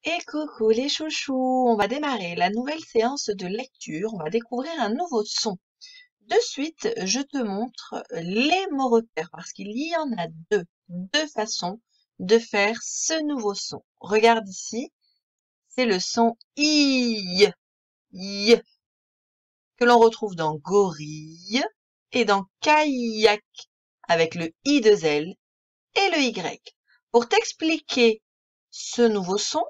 Et coucou les chouchous, on va démarrer la nouvelle séance de lecture, on va découvrir un nouveau son. De suite, je te montre les mots repères parce qu'il y en a deux façons de faire ce nouveau son. Regarde ici, c'est le son I, I, que l'on retrouve dans gorille et dans kayak avec le I de L et le Y. Pour t'expliquer ce nouveau son,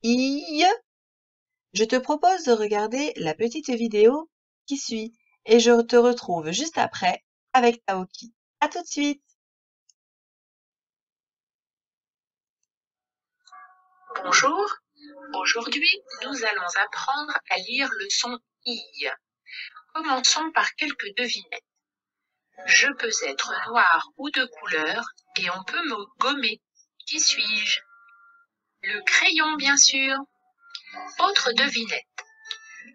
I, je te propose de regarder la petite vidéo qui suit et je te retrouve juste après avec Taoki. À tout de suite. Bonjour, aujourd'hui nous allons apprendre à lire le son I. Commençons par quelques devinettes. Je peux être noir ou de couleur et on peut me gommer. Qui suis-je? Le crayon, bien sûr. Autre devinette.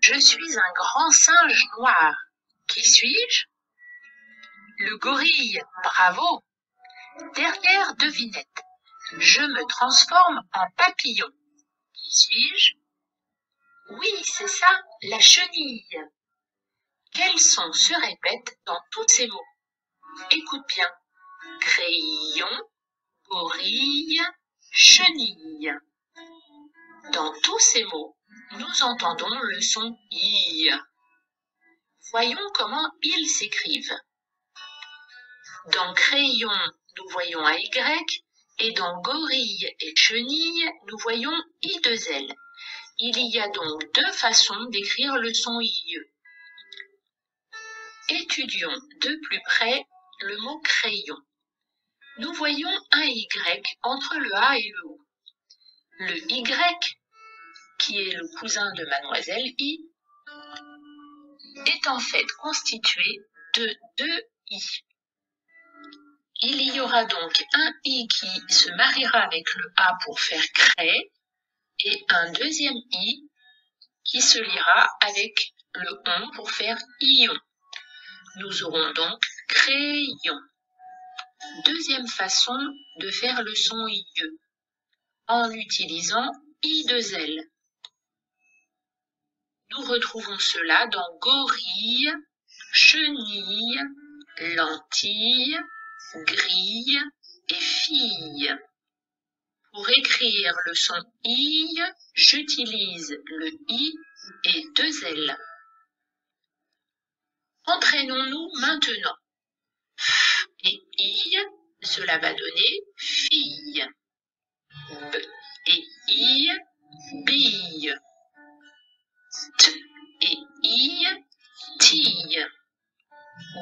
Je suis un grand singe noir. Qui suis-je? Le gorille. Bravo. Dernière devinette. Je me transforme en papillon. Qui suis-je? Oui, c'est ça, la chenille. Quel son se répète dans tous ces mots? Écoute bien. Crayon, gorille, chenille. Dans tous ces mots, nous entendons le son I. Voyons comment ils s'écrivent. Dans crayon, nous voyons un Y, et dans gorille et chenille, nous voyons I2L. Il y a donc deux façons d'écrire le son I. Étudions de plus près le mot crayon. Nous voyons un Y entre le A et le O. Le Y, qui est le cousin de mademoiselle I, est en fait constitué de deux I. Il y aura donc un I qui se mariera avec le A pour faire cray et un deuxième I qui se liera avec le on pour faire ion. Nous aurons donc crayon. Deuxième façon de faire le son IE en utilisant I2L. Nous retrouvons cela dans gorille, chenille, lentille, grille et fille. Pour écrire le son I, j'utilise le I et deux L. Entraînons-nous maintenant. F et I, cela va donner fille. B et I, bille. T et I, tille.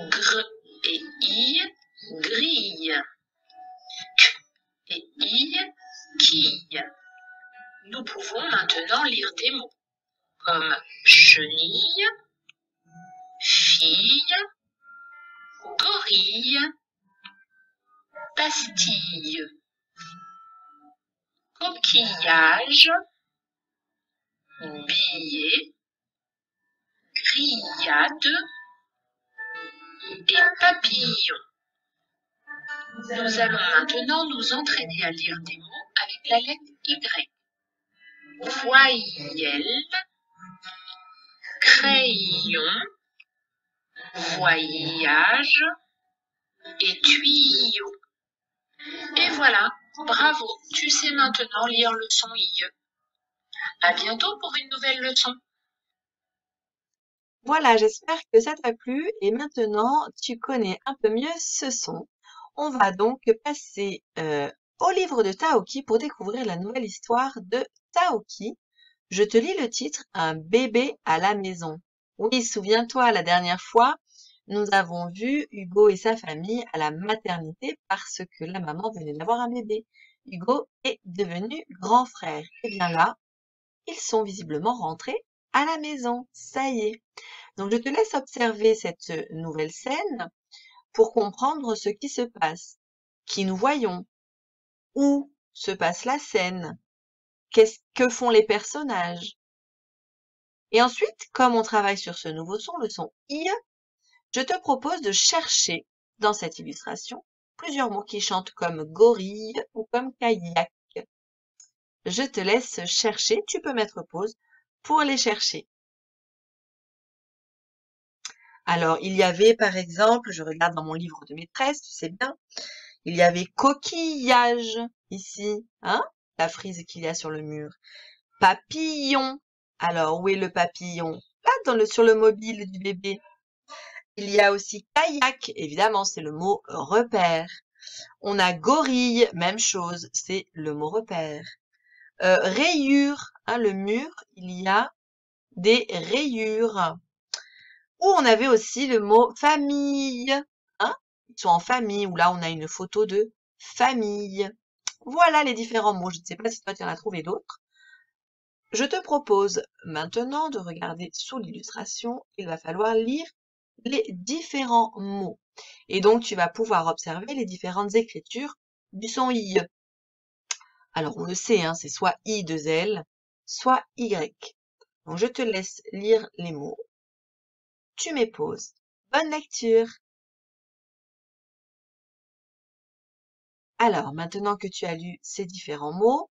Gr et I, grille. Q et I, quille. Nous pouvons maintenant lire des mots comme chenille, fille, gorille, pastille, coquillage, billet, grillade et papillon. Nous allons maintenant nous entraîner à lire des mots avec la lettre Y. Voyelle, crayon, voyage et tuyau. Et voilà, bravo, tu sais maintenant lire le son I. À bientôt pour une nouvelle leçon. Voilà, j'espère que ça t'a plu et maintenant tu connais un peu mieux ce son. On va donc passer au livre de Taoki pour découvrir la nouvelle histoire de Taoki. Je te lis le titre, Un bébé à la maison. Oui, souviens-toi, la dernière fois, nous avons vu Hugo et sa famille à la maternité parce que la maman venait d'avoir un bébé. Hugo est devenu grand frère. Et bien là, ils sont visiblement rentrés à la maison. Ça y est. Donc, je te laisse observer cette nouvelle scène pour comprendre ce qui se passe, qui nous voyons, où se passe la scène, que font les personnages. Et ensuite, comme on travaille sur ce nouveau son, le son I, je te propose de chercher dans cette illustration plusieurs mots qui chantent comme gorille ou comme kayak. Je te laisse chercher. Tu peux mettre pause pour les chercher. Alors, il y avait, par exemple, je regarde dans mon livre de maîtresse, tu sais bien, il y avait coquillage, ici, hein, la frise qu'il y a sur le mur. Papillon. Alors, où est le papillon? Là, sur le mobile du bébé. Il y a aussi kayak, évidemment, c'est le mot repère. On a gorille, même chose, c'est le mot repère. Rayures, hein, le mur, il y a des rayures. Ou on avait aussi le mot famille, hein, ils sont en famille, ou là on a une photo de famille. Voilà les différents mots, je ne sais pas si toi tu en as trouvé d'autres. Je te propose maintenant de regarder sous l'illustration, il va falloir lire les différents mots. Et donc, tu vas pouvoir observer les différentes écritures du son I. Alors, on le sait, hein, c'est soit I, 2 L, soit Y. Donc, je te laisse lire les mots. Tu mets pause. Bonne lecture. Alors, maintenant que tu as lu ces différents mots,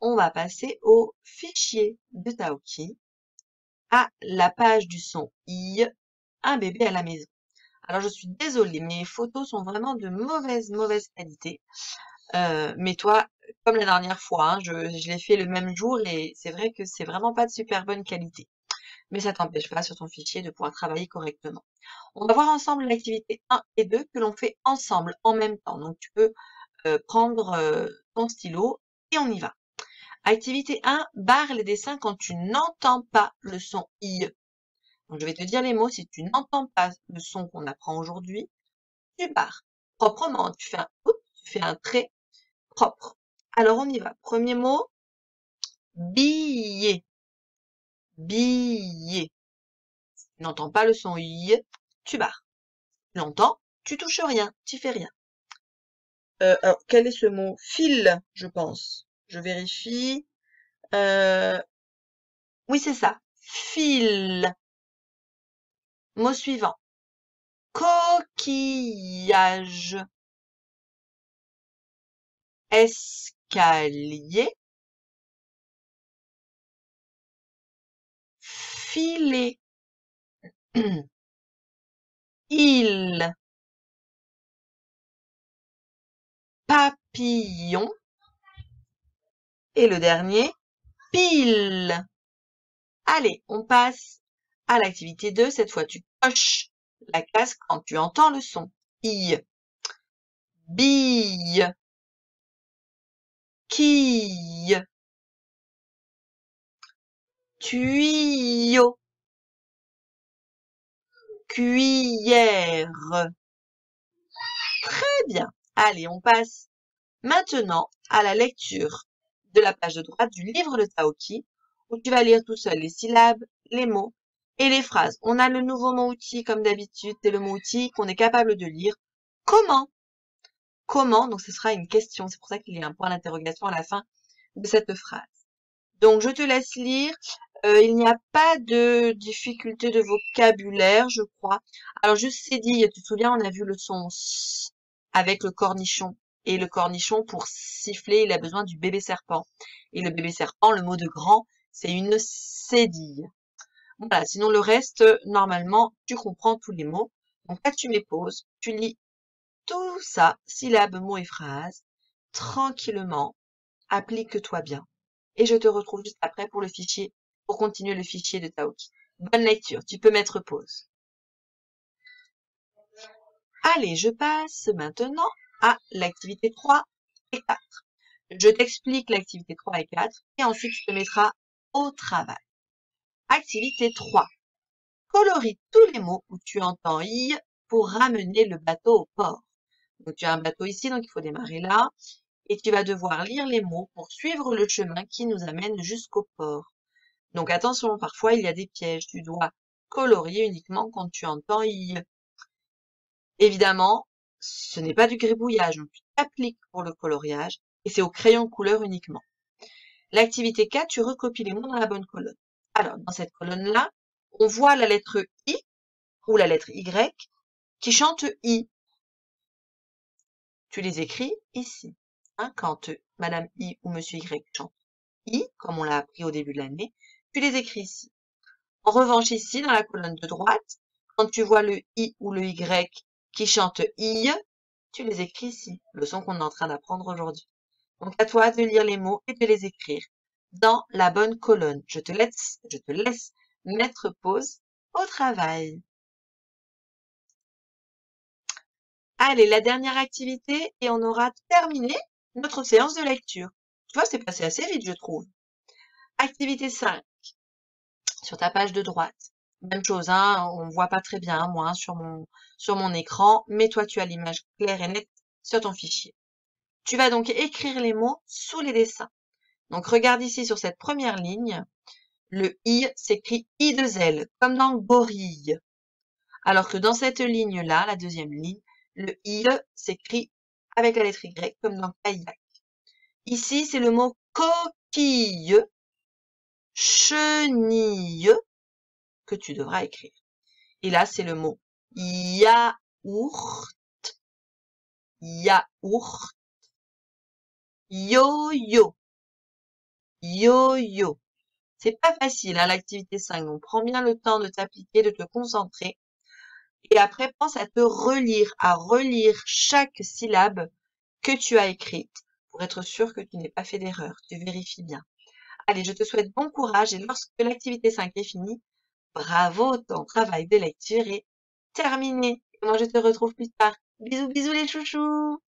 on va passer au fichier de Taoki, à la page du son I, un bébé à la maison. Alors, je suis désolée, mes photos sont vraiment de mauvaise qualité. Mais toi, comme la dernière fois, hein, je l'ai fait le même jour et c'est vrai que c'est vraiment pas de super bonne qualité. Mais ça t'empêche pas sur ton fichier de pouvoir travailler correctement. On va voir ensemble l'activité 1 et 2 que l'on fait ensemble en même temps. Donc tu peux prendre ton stylo et on y va. Activité 1, barre les dessins quand tu n'entends pas le son I. Donc je vais te dire les mots. Si tu n'entends pas le son qu'on apprend aujourd'hui, tu barres proprement. Tu fais un trait propre. Alors on y va. Premier mot, billet. Billet. Si tu n'entends pas le son I, tu barres. Tu l'entends, tu touches rien, tu fais rien. Alors, quel est ce mot? Fil, je pense. Je vérifie. Oui, c'est ça. Fil. Mot suivant. Coquillage. Escalier. Filet. Il. Papillon. Et le dernier, pile. Allez, on passe à l'activité 2. Cette fois, tu coches la case quand tu entends le son. I. Bille. Quille. Tuyau. Cuillère. Très bien. Allez, on passe maintenant à la lecture de la page de droite du livre de Taoki, où tu vas lire tout seul les syllabes, les mots et les phrases. On a le nouveau mot outil, comme d'habitude, c'est le mot outil qu'on est capable de lire. Comment? Comment? Donc, ce sera une question. C'est pour ça qu'il y a un point d'interrogation à la fin de cette phrase. Donc, je te laisse lire. Il n'y a pas de difficulté de vocabulaire, je crois. Alors, juste c'est dit, tu te souviens, on a vu le son S avec le cornichon. Et le cornichon, pour siffler, il a besoin du bébé serpent. Et le bébé serpent, le mot de grand, c'est une cédille. Voilà, sinon le reste, normalement, tu comprends tous les mots. Donc là, tu mets pause, tu lis tout ça, syllabes, mots et phrases, tranquillement, applique-toi bien. Et je te retrouve juste après pour le fichier, pour continuer le fichier de Taoki. Bonne lecture, tu peux mettre pause. Allez, je passe maintenant à l'activité 3 et 4. Je t'explique l'activité 3 et 4 et ensuite tu te mettras au travail. Activité 3. Colorie tous les mots où tu entends I pour ramener le bateau au port. Donc tu as un bateau ici, donc il faut démarrer là. Et tu vas devoir lire les mots pour suivre le chemin qui nous amène jusqu'au port. Donc attention, parfois il y a des pièges. Tu dois colorier uniquement quand tu entends I. Évidemment, ce n'est pas du gribouillage, donc tu t'appliques pour le coloriage et c'est au crayon couleur uniquement. L'activité 4, tu recopies les mots dans la bonne colonne. Alors, dans cette colonne-là, on voit la lettre I ou la lettre Y qui chante I. Tu les écris ici, hein, quand Madame I ou Monsieur Y chante. I, comme on l'a appris au début de l'année, tu les écris ici. En revanche, ici, dans la colonne de droite, quand tu vois le I ou le Y qui chante I, tu les écris ici, leçon qu'on est en train d'apprendre aujourd'hui. Donc, à toi de lire les mots et de les écrire dans la bonne colonne. Je te laisse mettre pause au travail. Allez, la dernière activité et on aura terminé notre séance de lecture. Tu vois, c'est passé assez vite, je trouve. Activité 5, sur ta page de droite. Même chose, hein, on ne voit pas très bien, moi, sur mon écran, mais toi, tu as l'image claire et nette sur ton fichier. Tu vas donc écrire les mots sous les dessins. Donc, regarde ici sur cette première ligne. Le I s'écrit I2L, comme dans gorille. Alors que dans cette ligne-là, la deuxième ligne, le I s'écrit avec la lettre Y, comme dans kayak. Ici, c'est le mot coquille, chenille, que tu devras écrire. Et là, c'est le mot yaourt, yaourt, yo-yo, yo-yo. C'est pas facile, hein, l'activité 5. Donc, prends bien le temps de t'appliquer, de te concentrer. Et après, pense à relire chaque syllabe que tu as écrite pour être sûr que tu n'aies pas fait d'erreur. Tu vérifies bien. Allez, je te souhaite bon courage et lorsque l'activité 5 est finie, bravo, ton travail de lecture est terminé. Et moi, je te retrouve plus tard. Bisous, bisous les chouchous!